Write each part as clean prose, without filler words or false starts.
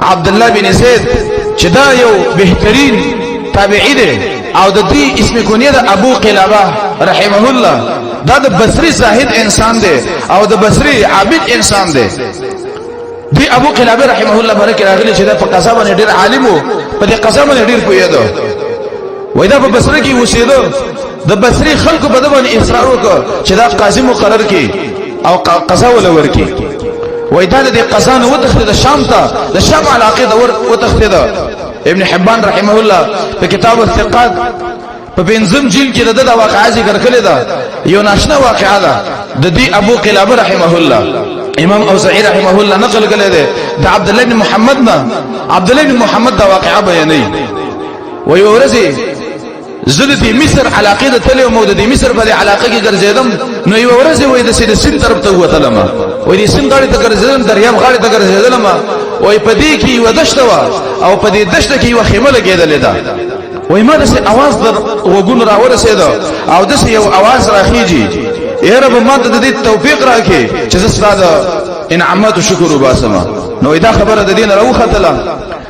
عبد الله بن زید چې دا یو بهترین تابعی دی او د دې اسم کونیه د ابو قلابه رحمه الله دا د بصری زاهد انسان دی او د بصری عابد انسان دی دی ابو قلابه رحمه الله برکه راغلی چې دا په قضا باندې ډیر عالم وو په دې قضا باندې ډیر پوهیدو وای دا په بصره کې اوسېدو د بصری خلکو په باندې اصرار وکړ چې دا قاضي مقرر کړي او قضا ولور کړي وای دا د قضا نه وتښتید د شام ته د شام علاقه د وتښتید ابن حبان رحمه الله په کتاب الثقات په بنظم جیل کې د واقعا ذکر کړی دا یو ناشنا واقعا ده د دې ابو قلابه رحمه الله امام اوزاعی رحمه الله نقل کړی دی د عبد الله بن محمد نه عبد الله بن محمد دا واقعا بیانوي وای ورځي زلتي مصر علاقه د تل مو د مصر په علاقه کې ګرځیدم نو یو ورځ وای د سین طرف ته وتلم وای د سین غاړه ته ګرځیدم دریاب غاړه ته ګرځیدم وای په دې کې یو دشته وا او په دې دشته کې یو خیمه لګیدلې ده وای ما د اواز در وګون را ورسېده او د یو اواز راخیږي یا رب ما ته د توفیق راکې چې زستاده انعامات او شکر وباسم نو دا خبره د دین راوختله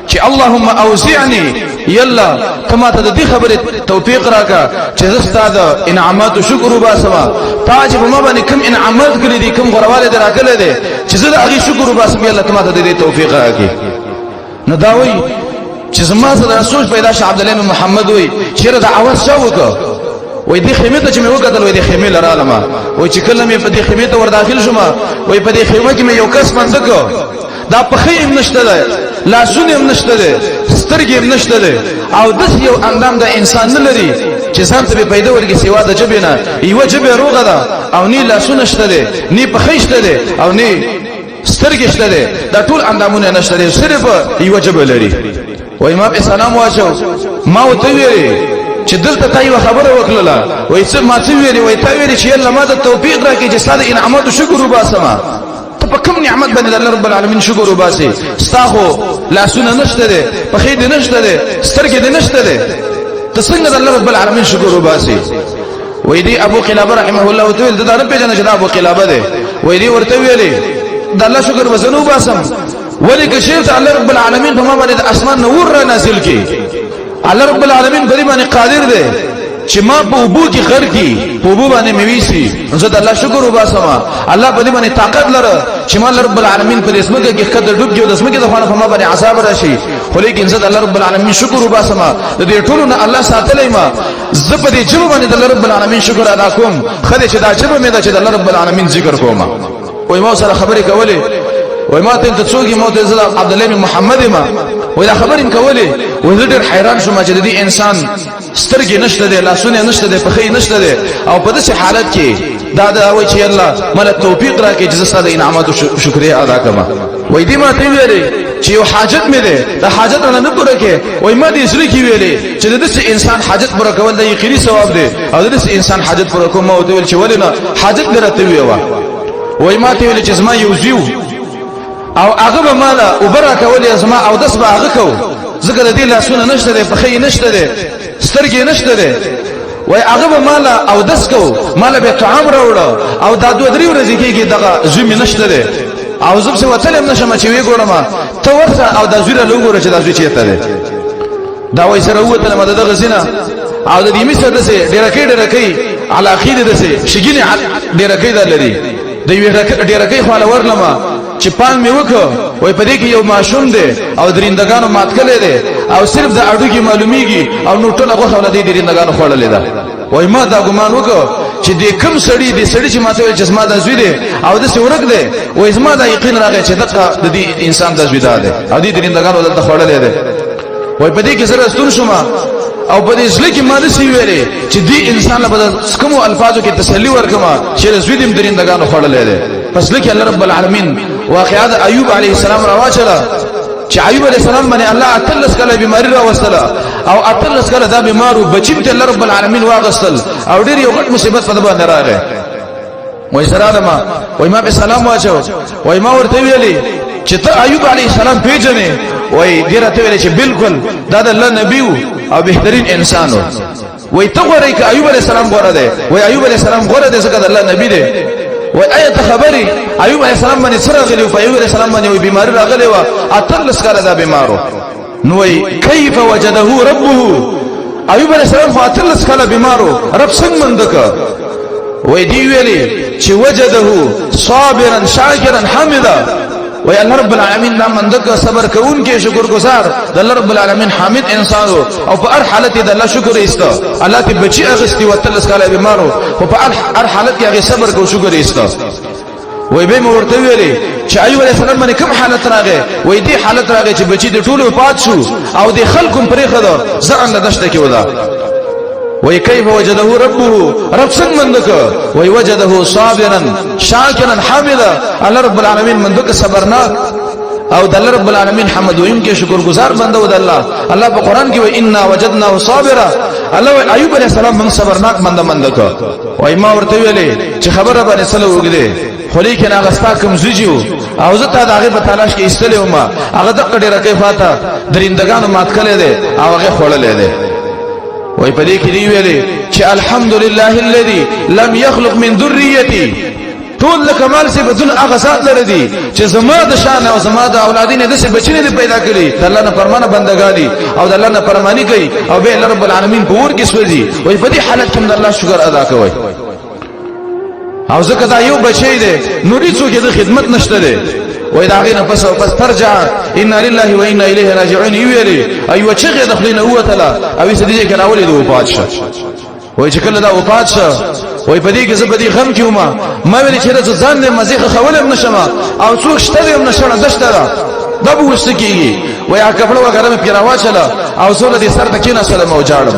چې اللهم اوزعني یلا کما ته د دې خبره توفیق راکا چې زستاده انعامات او شکر وباسم تاج په ما باندې کوم انعامات کړی دي کوم غرواله دراکله دي چې زه د هغه شکر وباسم یلا کما ته د دې توفیق راکې نو دا وایي چې زما سره سوچ پیدا شه عبد الله بن محمد وایي چې دا اواز شو وکړه وای دې خیمه ته چې مې وکړل وای دې خیمه لرالم وای چې کله مې په دې خیمه ته ور داخل شوم وای په دې خیمه کې مې یو کس باندې کو دا په خیم نشته ده لاسونه هم نشته ده سترګې هم نشته ده او داس یو اندام د انسان نه لري چې ځان ته پیدا ورګي سیوا د جبه نه یو جبه روغه ده او نه لاسونه نشته ده نه په خیشته ده او نه سترګې شته ده دا ټول اندامونه نشته ده صرف یو جبه لري وای ما په سلام واچو ما وته ویلي چې دلته تا یو خبره وکړه وای څه ما څه ویلي وای تا ویلي چې الله ما ته توفیق راکړي چې ستاسو انعامات او شکر وباسم ته په کوم نعمت باندې الله رب العالمین شکر وباسي ستاسو لاسونه نشته ده په خې دې نشته ده سترګې دې نشته ده ته څنګه الله رب العالمین شکر وباسي وای دی ابو قلابه رحمه الله وتعالى دا رب جن جناب ابو قلابه ده وای دی ورته ویلي د الله شکر وزنو باسم ولی که شیخ الله رب العالمین په ما باندې اسمان نور را نازل کی الله رب العالمین په دې باندې قادر دی چې ما په ابو کې غر کی په ابو باندې مويسي زه د الله شکر وباسم الله په دې باندې طاقت لره چې ما الله رب العالمین په اسمه کې قدر ډوب جو د اسمه کې د خوانه په ما باندې عذاب راشي خو لیکن زه د الله رب العالمین شکر وباسم د دې ټولو نه الله ساتلې ما زه په دې جبه باندې د الله رب العالمین شکر ادا کوم خدای چې دا جبه مې دا چې د الله رب العالمین ذکر کوم وای ما سره خبرې کولې وای ما ته څوګي مو ته زړه عبد الله بن محمد ما وای دا خبرې کولې وای زه ډېر حیران شوم چې دې انسان سترګې نشته ده لاسونه نشته ده پخې نشته ده او په داسې حالت کې دا وای چې الله مله توفیق راکړي چې زه ستاسو انعامات او شکریا ادا کړم وای دې ما ته ویلې چې یو حاجت مې ده دا حاجت نه پوره کې وای ما دې سړي کې ویلې چې داسې انسان حاجت پوره کول د یقیني ثواب ده او داسې انسان حاجت پوره کوم او ته ویل چې ولنه حاجت درته ویوا وای ما ته ویل چې زما یو زیو او هغه به مالا وبره کولې زما او داس به هغه کو ذکر دې لاسونه نشته ده پخې نشته ده سترګې نشته ده وای هغه به مالا او داس کو مالا به طعام راوړو او دا دوه درې ورځې کېږي دغه زمي نشته ده او زب څه وتل هم نشم چې وی ګورم ته ورته او دا زوره لوګوره چې دا زوی چیرته ده دا وای سره وته مده دغه زینا او د دې مسر ده ډیره کې علاقه ده شګینه ډیره کې ده لري د یو ډیره کې خاله ورلمه چې پان می وکړ وای په دې کې یو ماشوم دی او درندگانو مات کړي دي او صرف د اډو کې معلومیږي او نو ټول هغه خلک دې درندگانو خړلې ده وای ما دا ګمان وکړ چې دې کم سړی دې سړی چې ماته ویل چې زما د زوی دی او د سورک دی وای زما دا یقین راغی چې دغه د دې انسان د زوی ده او دې درندگانو دلته خړلې ده وای په دې کې سره ستون شوم او په دې ځل کې ماده سی ویلې چې دې انسان له بده کوم الفاظو کې تسلی ورکما چې زوی دې درندگانو خړلې ده پس لکه الله رب العالمین واقعات ایوب علیه السلام راواچلا چې ایوب علیه السلام باندې الله اتلس کله بیماری راوستله او اتلس کله دا بیمارو بچی ته الله رب العالمین واغستل او ډیر یو غټ مصیبت په باندې راغی وای سره ما وای ما په سلام واچو وای ما ورته ویلي چې ته ایوب علیه السلام پیژنې وای ډیر ته ویلي چې بالکل دا د الله نبی او بهترین انسانو وای ته غوړې ک ایوب علیه السلام غوړه ده وای ایوب علیه السلام غوړه ده څنګه د الله نبی ده و ایت خبري ایوب علیہ السلام باندې سره غلی او ایوب علیہ السلام باندې وی بیماری راغلی و اتلس کاله دا بیمارو نو وی کیف وجده ربه ایوب علیہ السلام اتلس کاله بیمارو رب څنګه مندک وی دی ویلی چې وجده صابرا شاکرا حمدا وی الله رب العالمین دا مندک صبر کون کې شکر گزار د الله رب العالمین حامد انسان او په هر حالت د الله شکر ایستا الله ته بچی اغستی وتلس کاله بیمارو او په هر حالت کې هغه صبر کو شکر ایستا وی به ورته ویلي چې ایوب علیہ السلام باندې کوم حالت راغی وی دی حالت راغی چې بچی د ټولو پات شو او د خلکو پرې خدا ځان د دشته کې ودا وی کیف وجده ربه رب څنګه مندک وی وجده صابرا شاکرا حامدا الله رب العالمین مندک صبرناک او د الله رب العالمین حمد ویم کې شکر گزار بنده ود الله په قران کې وی انا وجدناه صابرا الله ایوب علیہ السلام من صبرناک بنده مندک وی ما ورته ویلې چې خبره باندې سلو وګړي خو لیکن هغه ستا کوم زیجو او زه ته هغه په تلاش کې استلې ما هغه د ډېر کیفاته درندگانو مات کړي دي او هغه خړلې دي وای په دې کې دی ویلې چې الحمدلله الذي لم يخلق من ذريتي ټول کمال سي بدون هغه ذات لري دي چې زما د شان او زما د اولادینه د څه بچنه دي پیدا کړی د الله نه فرمانه بندګانی او د الله نه فرمانی کوي او به الله رب العالمین په ور کې سوځي وای په دې حالت کې د الله شکر ادا کوي او ځکه دا یو بچی دی نوري څوک د خدمت نشته دی وای دا غینه پس ترجع ان لله و انا الیه راجعون ویلی ایو چې دخلین هو تعالی او سدیجه کې راولې دوه پادشه وای چې کله دا او پادشه وای په دې کې زبدي غم کیوما ما ویل چې رز ځان نه مزيخه خولم نشم او څوک شته هم نشم دشته دا به وسکیږي وای کپڑا وغیرہ مې پیراوا چلا او سول دې سر تکې نه سلام او جاړم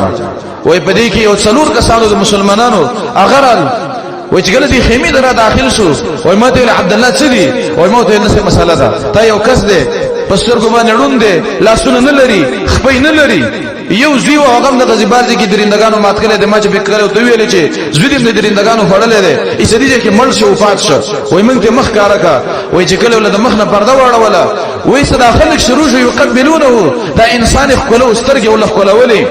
وای په دې کې یو څلور کسانو د مسلمانانو اغرل وای چې کله دې خیمه درا داخل شو وای ماته عبد الله چدي وای ماته نسه مساله ده تا یو کس دی پستر کو باندې ډون دی لاسونه نه لري خپې نه لري یو زیو هغه د غزبازي کې درندگانو مات کړي د ماچ بکره ته ویل چې زوی دې درندگانو فړلې ده ای سدي چې مړ شو وفات شو وای مونږ ته مخ کارا کا وای چې کله ولله مخ نه پرده واړوله وای صدا خلک شروع شو يقبلونه دا انسان خپلو سترګې ول خپلولې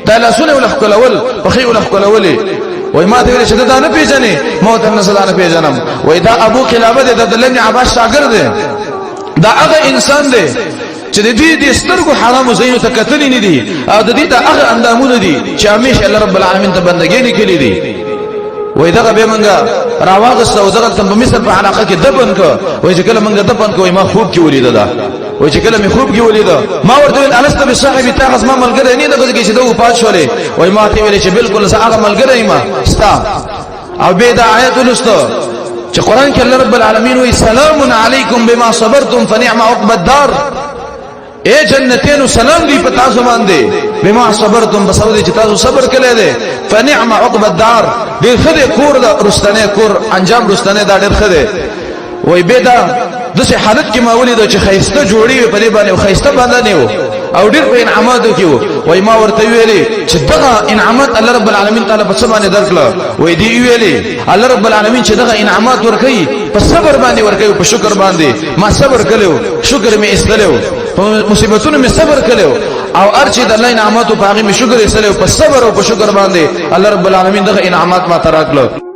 دا لاسونه ول خپلول په خي ول خپلولې وای ما ته ویل چې دا نه پیژنې موت نه زړه نه پیژنم وای دا ابو کلابه د عبد الله بن عباس شاګرد دی دا هغه انسان دی چې د دې د سترګو حرام زینو ته کتلې نه دي او د دې د هغه اندامونه دي چې همیشه الله رب العالمین ته بندګۍ نه کړې دي وای دغه به منګه راواغسته او دغه په مصر په علاقه کې دفن کو وای چې کله منګه دفن کوی ما خوب کې ولید دا وای چې کله می خوب کې ولید ما ورته ویل الست بصاحب تاغز ما ملګری نه دغه کې چې دوه پات شولې وای ما ته ویل چې بالکل زه هغه ملګری ما ستا او به دا آیت ولسته چې قران کې الله رب العالمین وی سلام علیکم بما صبرتم فنعم عقبى الدار اے جنتینو سلام دی په تاسو باندې بما صبرتم بسودی چې تاسو صبر کړی دی فنعم عقبى الدار ډیر خدای کور دا رستنه کور انجام رستنه دا ډیر خدای وای به دا دغه حالت کې ما ولید چې خیسته جوړی په دې باندې خیسته باندې نه او ډیر په انعاماتو کې وای ما ورته ویلي چې دغه انعامات الله رب العالمین تعالی په سبانه درکړه وای دی ویلي الله رب العالمین چې دغه انعامات ورکړي په صبر باندې ورکړي په شکر باندې ما صبر کړو شکر می استلو په مصیبتونو می صبر کړو او ارچې د الله انعامات په هغه می شکر استلو په صبر او په شکر باندې الله رب العالمین دغه انعامات ما تراکړه